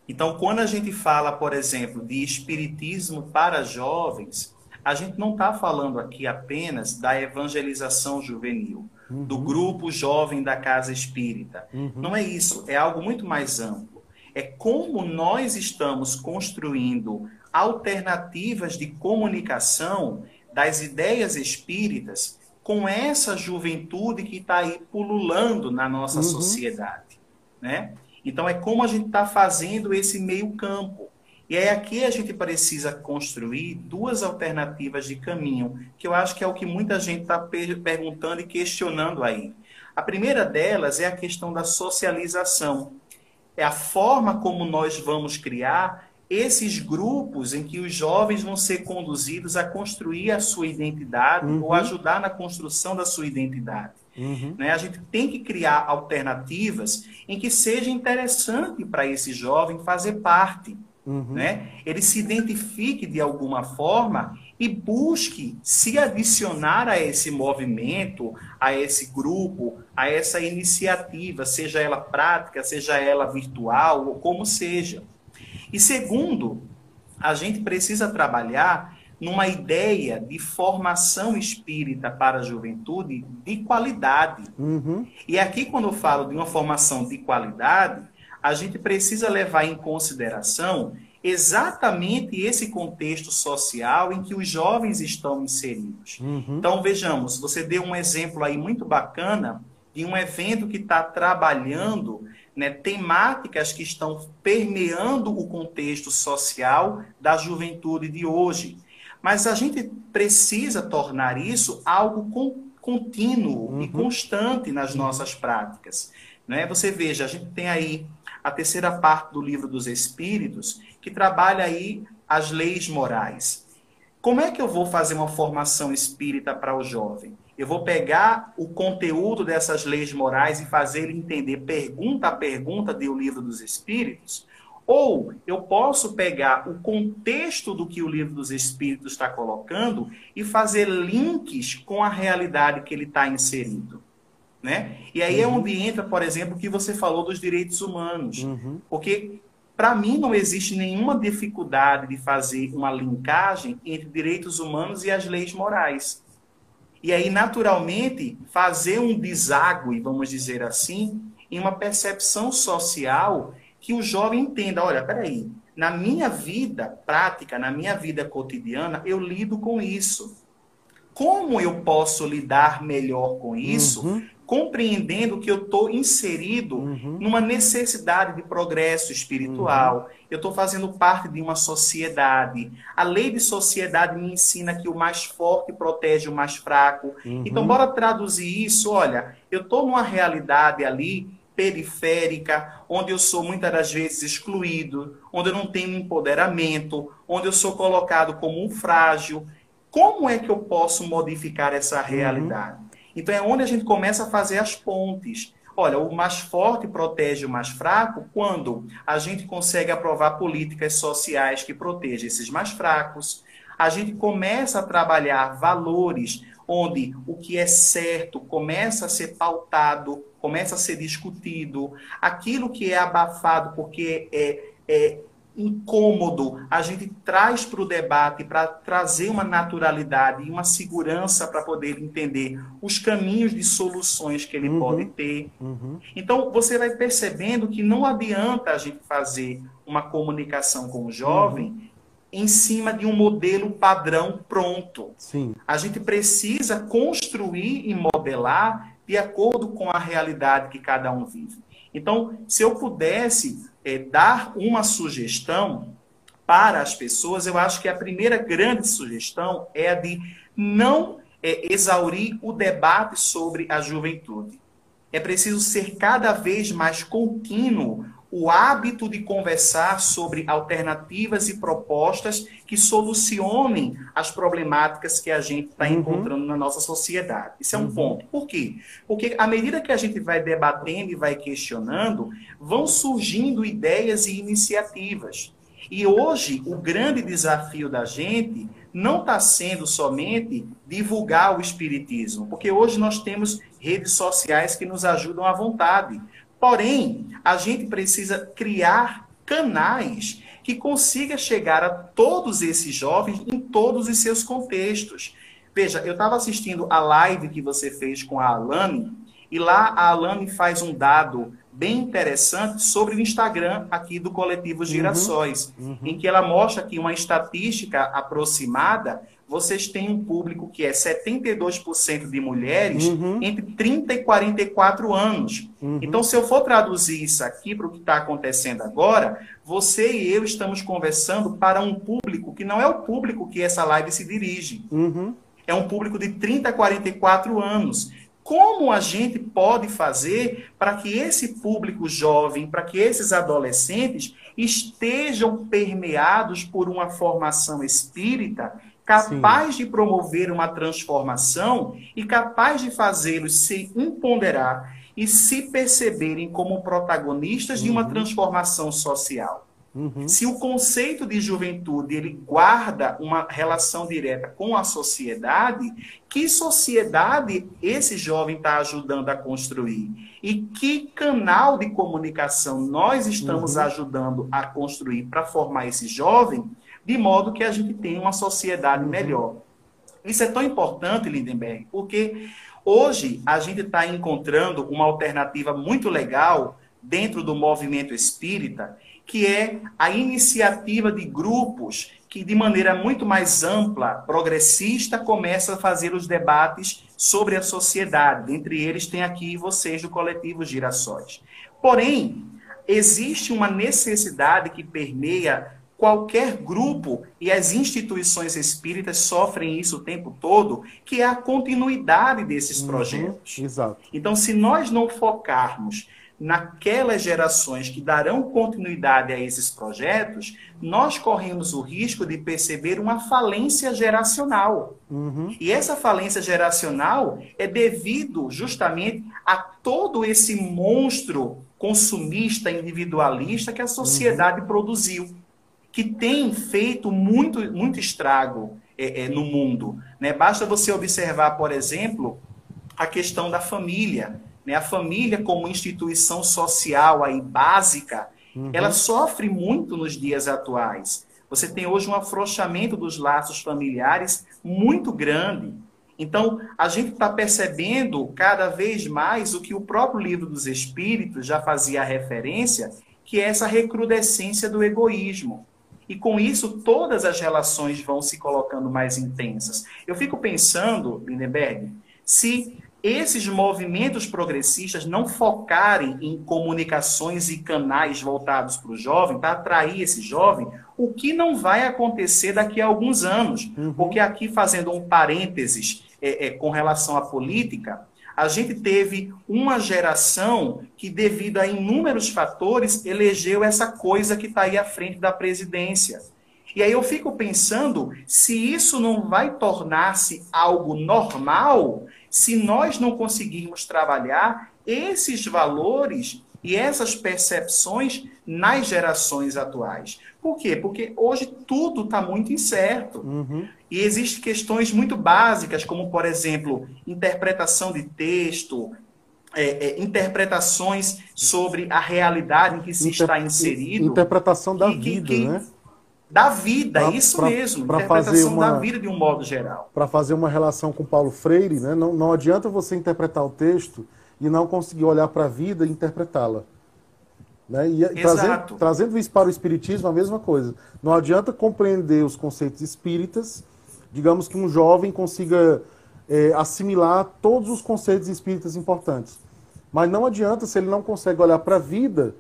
Então, quando a gente fala, por exemplo, de espiritismo para jovens, a gente não está falando aqui apenas da evangelização juvenil, do grupo jovem da casa espírita. Não é isso, é algo muito mais amplo. É como nós estamos construindo alternativas de comunicação das ideias espíritas com essa juventude que está aí pululando na nossa sociedade, né? Então é como a gente está fazendo esse meio campo. E é aqui a gente precisa construir duas alternativas de caminho, que eu acho que é o que muita gente está perguntando e questionando aí. A primeira delas é a questão da socialização. É a forma como nós vamos criar esses grupos em que os jovens vão ser conduzidos a construir a sua identidade ou ajudar na construção da sua identidade. Né? A gente tem que criar alternativas em que seja interessante para esse jovem fazer parte. Né? Ele se identifique de alguma forma e busque se adicionar a esse movimento, a esse grupo, a essa iniciativa, seja ela prática, seja ela virtual, ou como seja. E segundo, a gente precisa trabalhar numa ideia de formação espírita para a juventude de qualidade. E aqui, quando eu falo de uma formação de qualidade, a gente precisa levar em consideração exatamente esse contexto social em que os jovens estão inseridos. Então, vejamos, você deu um exemplo aí muito bacana de um evento que está trabalhando, né, temáticas que estão permeando o contexto social da juventude de hoje. Mas a gente precisa tornar isso algo contínuo e constante nas nossas práticas. Né? Você veja, a gente tem aí a terceira parte do Livro dos Espíritos, que trabalha aí as leis morais. Como é que eu vou fazer uma formação espírita para o jovem? Eu vou pegar o conteúdo dessas leis morais e fazer ele entender pergunta a pergunta do Livro dos Espíritos? Ou eu posso pegar o contexto do que o Livro dos Espíritos está colocando e fazer links com a realidade que ele está inserido? Né? E aí é onde entra, por exemplo, o que você falou dos direitos humanos. Porque, para mim, não existe nenhuma dificuldade de fazer uma linkagem entre direitos humanos e as leis morais. E aí, naturalmente, fazer um deságue, vamos dizer assim, em uma percepção social que o jovem entenda, olha, peraí, na minha vida prática, na minha vida cotidiana, eu lido com isso. Como eu posso lidar melhor com isso, compreendendo que eu estou inserido numa necessidade de progresso espiritual, eu estou fazendo parte de uma sociedade. A lei de sociedade me ensina que o mais forte protege o mais fraco. Então, bora traduzir isso. Olha, eu estou numa realidade ali periférica, onde eu sou muitas das vezes excluído, onde eu não tenho empoderamento, onde eu sou colocado como um frágil. Como é que eu posso modificar essa realidade? Então é onde a gente começa a fazer as pontes. Olha, o mais forte protege o mais fraco quando a gente consegue aprovar políticas sociais que protejam esses mais fracos. A gente começa a trabalhar valores onde o que é certo começa a ser pautado, começa a ser discutido. Aquilo que é abafado porque incômodo, a gente traz para o debate para trazer uma naturalidade e uma segurança para poder entender os caminhos de soluções que ele pode ter. Então, você vai percebendo que não adianta a gente fazer uma comunicação com o jovem em cima de um modelo padrão pronto. Sim. A gente precisa construir e modelar de acordo com a realidade que cada um vive. Então, se eu pudesse dar uma sugestão para as pessoas, eu acho que a primeira grande sugestão é a de não exaurir o debate sobre a juventude. É preciso ser cada vez mais contínuo o hábito de conversar sobre alternativas e propostas que solucionem as problemáticas que a gente está encontrando na nossa sociedade. Isso é um ponto. Por quê? Porque à medida que a gente vai debatendo e vai questionando, vão surgindo ideias e iniciativas. E hoje, o grande desafio da gente não está sendo somente divulgar o espiritismo, porque hoje nós temos redes sociais que nos ajudam à vontade. Porém, a gente precisa criar canais que consiga chegar a todos esses jovens em todos os seus contextos. Veja, eu estava assistindo a live que você fez com a Alane, e lá a Alane faz um dado bem interessante sobre o Instagram aqui do Coletivo Girassóis, em que ela mostra que uma estatística aproximada, vocês têm um público que é 72% de mulheres entre 30 e 44 anos. Então, se eu for traduzir isso aqui para o que está acontecendo agora, você e eu estamos conversando para um público que não é o público que essa live se dirige. É um público de 30 a 44 anos. Como a gente pode fazer para que esse público jovem, para que esses adolescentes estejam permeados por uma formação espírita capaz de promover uma transformação e capaz de fazê-los se empoderar e se perceberem como protagonistas de uma transformação social? Se o conceito de juventude ele guarda uma relação direta com a sociedade, que sociedade esse jovem está ajudando a construir? E que canal de comunicação nós estamos ajudando a construir para formar esse jovem, de modo que a gente tenha uma sociedade melhor? Isso é tão importante, Lindenberg, porque hoje a gente está encontrando uma alternativa muito legal dentro do movimento espírita, que é a iniciativa de grupos que, de maneira muito mais ampla, progressista, começa a fazer os debates sobre a sociedade. Entre eles tem aqui vocês do Coletivo Girassóis. Porém, existe uma necessidade que permeia qualquer grupo, e as instituições espíritas sofrem isso o tempo todo, que é a continuidade desses projetos. Exato. Então, se nós não focarmos naquelas gerações que darão continuidade a esses projetos, nós corremos o risco de perceber uma falência geracional. E essa falência geracional é devido justamente a todo esse monstro consumista, individualista que a sociedade produziu, que tem feito muito estrago no mundo. Né? Basta você observar, por exemplo, a questão da família. A família como instituição social aí, básica, ela sofre muito nos dias atuais. Você tem hoje um afrouxamento dos laços familiares muito grande. Então, a gente está percebendo cada vez mais o que o próprio Livro dos Espíritos já fazia referência, que é essa recrudescência do egoísmo. E com isso, todas as relações vão se colocando mais intensas. Eu fico pensando, Lindenberg, se esses movimentos progressistas não focarem em comunicações e canais voltados para o jovem, para atrair esse jovem, o que não vai acontecer daqui a alguns anos? Porque aqui, fazendo um parênteses com relação à política, a gente teve uma geração que, devido a inúmeros fatores, elegeu essa coisa que está aí à frente da presidência. E aí eu fico pensando se isso não vai tornar-se algo normal se nós não conseguirmos trabalhar esses valores e essas percepções nas gerações atuais. Por quê? Porque hoje tudo está muito incerto. E existem questões muito básicas, como, por exemplo, interpretação de texto, interpretações sobre a realidade em que se está inserido. Interpretação da vida, né? Da vida, isso mesmo. Interpretação da vida de um modo geral. Para fazer uma relação com Paulo Freire, né? Não adianta você interpretar o texto e não conseguir olhar para a vida e interpretá-la. Né? E trazendo isso para o espiritismo, a mesma coisa. Não adianta compreender os conceitos espíritas, digamos que um jovem consiga assimilar todos os conceitos espíritas importantes. Mas não adianta se ele não consegue olhar para a vida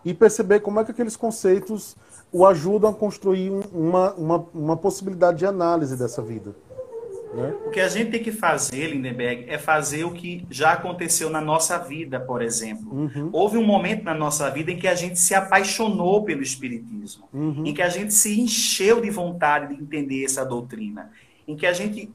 e perceber como é que aqueles conceitos o ajudam a construir uma possibilidade de análise dessa vida. Né? O que a gente tem que fazer, Lindenberg, é fazer o que já aconteceu na nossa vida, por exemplo. Uhum. Houve um momento na nossa vida em que a gente se apaixonou pelo Espiritismo, uhum. em que a gente se encheu de vontade de entender essa doutrina, em que a gente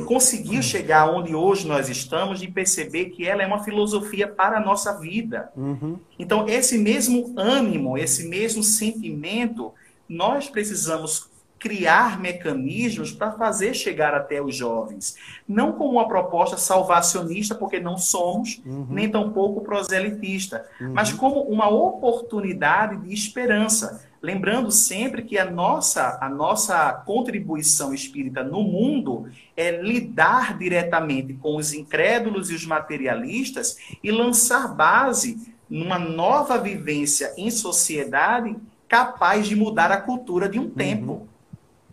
conseguiu chegar onde hoje nós estamos e perceber que ela é uma filosofia para a nossa vida. Uhum. Então, esse mesmo ânimo, esse mesmo sentimento, nós precisamos criar mecanismos para fazer chegar até os jovens. Não como uma proposta salvacionista, porque não somos, nem tampouco proselitista, mas como uma oportunidade de esperança. Lembrando sempre que a nossa contribuição espírita no mundo é lidar diretamente com os incrédulos e os materialistas e lançar base numa nova vivência em sociedade capaz de mudar a cultura de um tempo.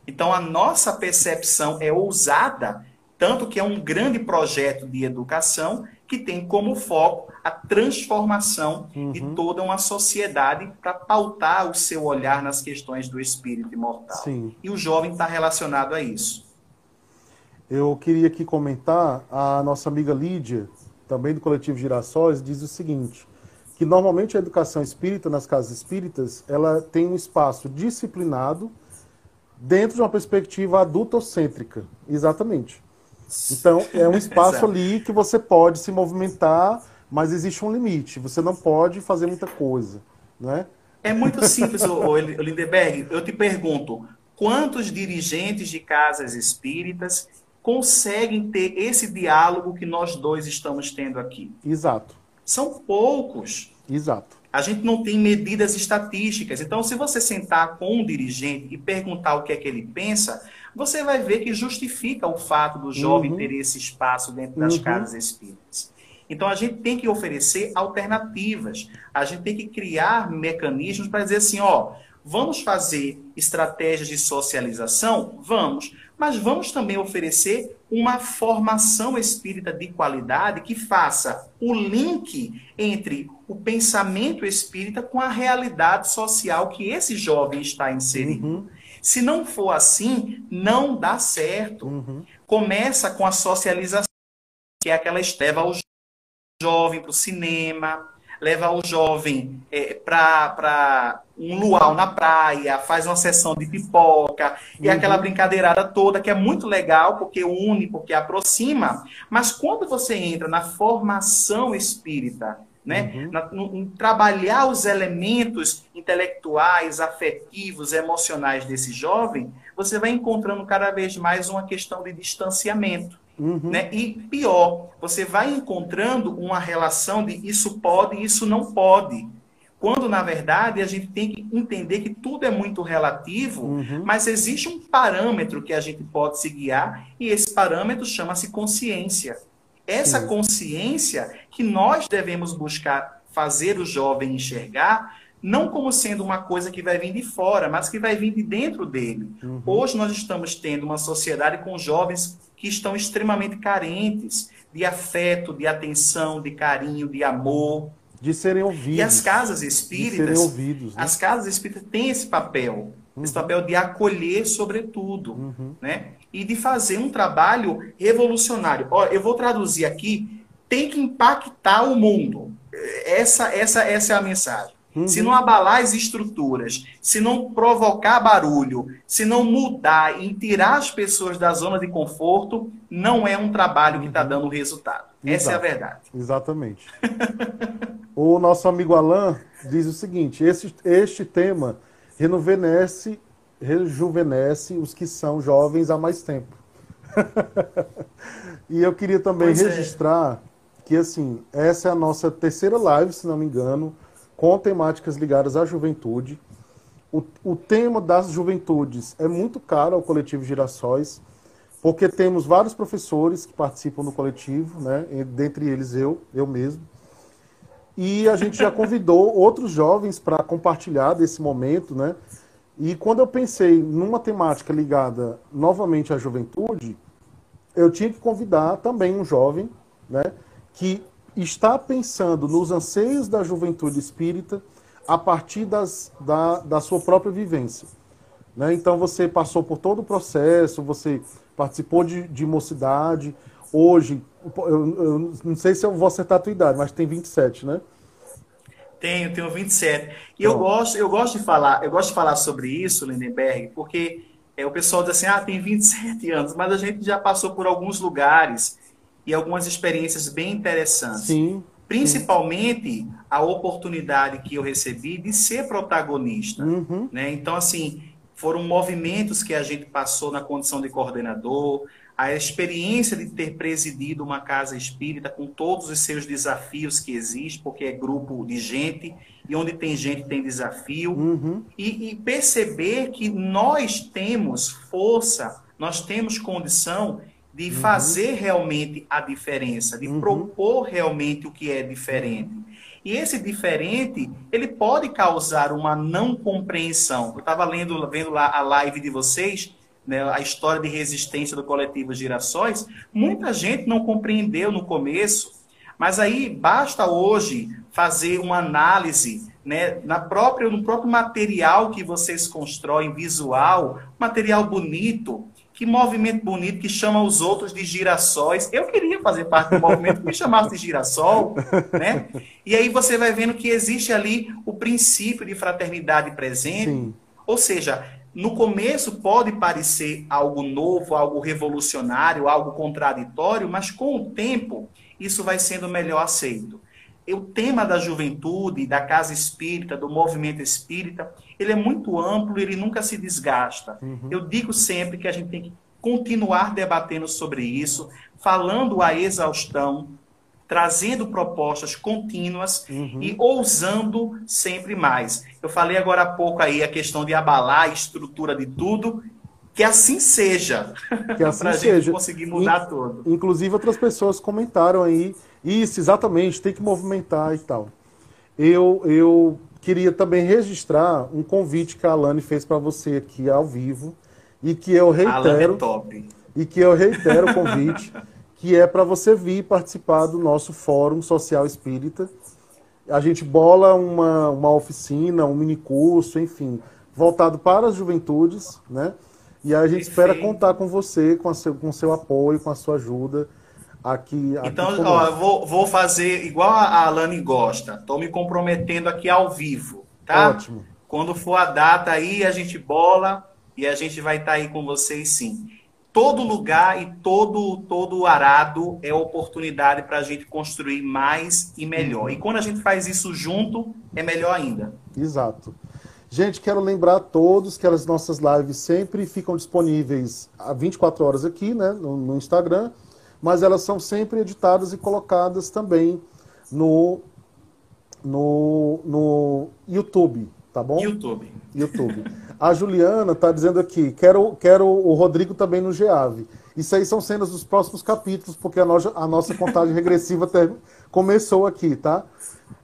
Então, a nossa percepção é ousada, tanto que é um grande projeto de educação que tem como foco a transformação de toda uma sociedade para pautar o seu olhar nas questões do espírito imortal. Sim. E o jovem está relacionado a isso. Eu queria aqui comentar, a nossa amiga Lídia, também do Coletivo Girassóis, diz o seguinte, que normalmente a educação espírita, nas casas espíritas, ela tem um espaço disciplinado dentro de uma perspectiva adultocêntrica. Exatamente. Então, é um espaço ali que você pode se movimentar, mas existe um limite. Você não pode fazer muita coisa, né? É muito simples, Lindenberg. Eu te pergunto, quantos dirigentes de casas espíritas conseguem ter esse diálogo que nós dois estamos tendo aqui? Exato. São poucos. Exato. A gente não tem medidas estatísticas. Então, se você sentar com um dirigente e perguntar o que é que ele pensa, você vai ver que justifica o fato do jovem ter esse espaço dentro das casas espíritas. Então, a gente tem que oferecer alternativas. A gente tem que criar mecanismos para dizer assim, ó, vamos fazer estratégias de socialização? Vamos. Mas vamos também oferecer uma formação espírita de qualidade que faça o link entre o pensamento espírita com a realidade social que esse jovem está inserido. Se não for assim, não dá certo. Começa com a socialização, que é aquela leva o jovem para o cinema, leva o jovem para um luau na praia, faz uma sessão de pipoca, e aquela brincadeirada toda que é muito legal, porque une, porque aproxima. Mas quando você entra na formação espírita, né, em trabalhar os elementos intelectuais, afetivos, emocionais desse jovem, você vai encontrando cada vez mais uma questão de distanciamento. Né? E pior, você vai encontrando uma relação de isso pode e isso não pode. Quando, na verdade, a gente tem que entender que tudo é muito relativo, mas existe um parâmetro que a gente pode se guiar, e esse parâmetro chama-se consciência. Essa consciência que nós devemos buscar fazer o jovem enxergar, não como sendo uma coisa que vai vir de fora, mas que vai vir de dentro dele. Hoje nós estamos tendo uma sociedade com jovens que estão extremamente carentes de afeto, de atenção, de carinho, de amor. De serem ouvidos. E as casas espíritas, de serem ouvidos, né? As casas espíritas têm esse papel de acolher, sobretudo, né? E de fazer um trabalho revolucionário. Ó, eu vou traduzir aqui, tem que impactar o mundo. Essa é a mensagem. Se não abalar as estruturas, se não provocar barulho, se não mudar e tirar as pessoas da zona de conforto, não é um trabalho que está dando resultado. Essa é a verdade. Exatamente. O nosso amigo Alain diz o seguinte, este tema rejuvenesce os que são jovens há mais tempo. E eu queria também registrar que que, assim, essa é a nossa terceira live, se não me engano, com temáticas ligadas à juventude. O tema das juventudes é muito caro ao Coletivo Girassóis, porque temos vários professores que participam do coletivo, né? Dentre eles eu mesmo. E a gente já convidou outros jovens para compartilhar desse momento, né? E quando eu pensei numa temática ligada novamente à juventude, eu tinha que convidar também um jovem, né, que está pensando nos anseios da juventude espírita a partir da sua própria vivência. Né? Então você passou por todo o processo, você participou de mocidade, hoje, eu não sei se eu vou acertar a tua idade, mas tem 27, né? Tenho 27. E eu gosto de falar sobre isso, Lindenberg, porque o pessoal diz assim, tem 27 anos, mas a gente já passou por alguns lugares e algumas experiências bem interessantes. Sim. Principalmente a oportunidade que eu recebi de ser protagonista. Uhum. Né? Então, assim, foram movimentos que a gente passou na condição de coordenador, a experiência de ter presidido uma casa espírita com todos os seus desafios que existem, porque é grupo de gente, e onde tem gente tem desafio, Uhum. e perceber que nós temos força, nós temos condição de fazer realmente a diferença, de propor realmente o que é diferente. E esse diferente, ele pode causar uma não compreensão. Eu estava vendo lá a live de vocês, né, a história de resistência do coletivo Girassóis. Muita gente não compreendeu no começo, mas aí basta hoje fazer uma análise, né, no próprio material que vocês constroem, visual, material bonito. Que movimento bonito que chama os outros de girassóis. Eu queria fazer parte do movimento que me chamasse de girassol, né? E aí você vai vendo que existe ali o princípio de fraternidade presente. Sim. Ou seja, no começo pode parecer algo novo, algo revolucionário, algo contraditório, mas com o tempo isso vai sendo melhor aceito. O tema da juventude, da casa espírita, do movimento espírita, ele é muito amplo, ele nunca se desgasta. Eu digo sempre que a gente tem que continuar debatendo sobre isso, falando à exaustão, trazendo propostas contínuas e ousando sempre mais. Eu falei agora há pouco aí a questão de abalar a estrutura de tudo, que assim seja, Que assim para a seja. gente conseguir mudar tudo. Inclusive outras pessoas comentaram aí, isso, exatamente, tem que movimentar e tal. Eu queria também registrar um convite que a Alane fez para você aqui ao vivo, e que eu reitero, é top. E que eu reitero o convite, que é para você vir participar do nosso Fórum Social Espírita. A gente bola uma oficina, um minicurso, enfim, voltado para as juventudes, né? E a gente espera contar com você, com seu apoio, com a sua ajuda aqui. Então, eu vou fazer igual a Alane gosta. Estou me comprometendo aqui ao vivo, tá? Ótimo. Quando for a data aí, a gente bola e a gente vai estar aí com vocês, sim. Todo lugar e todo arado é oportunidade para a gente construir mais e melhor. E quando a gente faz isso junto, é melhor ainda. Exato. Gente, quero lembrar a todos que as nossas lives sempre ficam disponíveis há 24 horas aqui, né, no Instagram, mas elas são sempre editadas e colocadas também no YouTube, tá bom? YouTube. A Juliana está dizendo aqui, quero o Rodrigo também no GEAV. Isso aí são cenas dos próximos capítulos, porque a nossa contagem regressiva começou aqui, tá?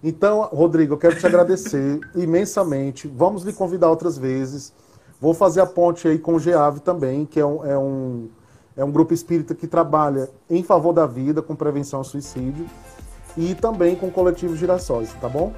Então, Rodrigo, eu quero te agradecer imensamente. Vamos lhe convidar outras vezes. Vou fazer a ponte aí com o GEAV também, que é um grupo espírita que trabalha em favor da vida, com prevenção ao suicídio, e também com o Coletivo Girassóis, tá bom?